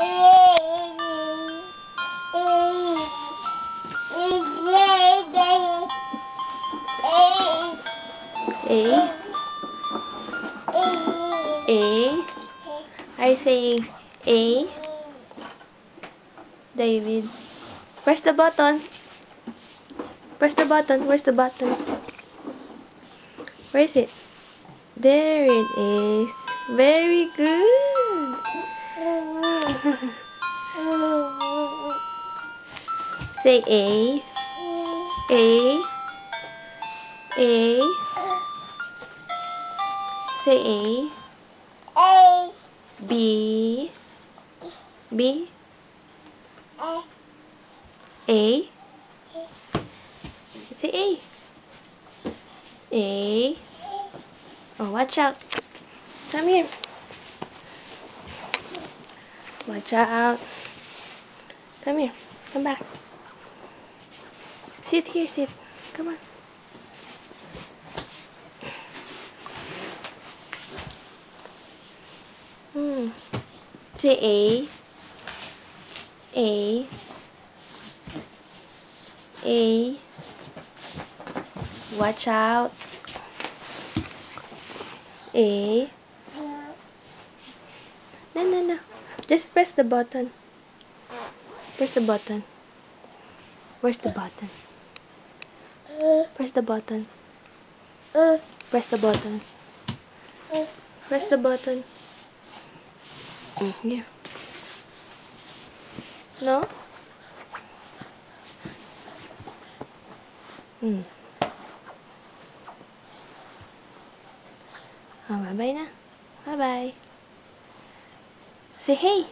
A. A. Are you saying A? David. Press the button. Press the button. Where's the button? Where is it? There it is. Very good. Say A. A. A. Say A. B. B. A. Say A. A. Oh, watch out. Come here. Watch out. Come here. Come back. Sit here, sit. Come on. Say A. A. A. Watch out. A. No. Just press the button. Press the button. Where's the button? Press the button. Press the button. Press the button. Here. No? Oh, bye-bye na. Bye-bye. Say hey.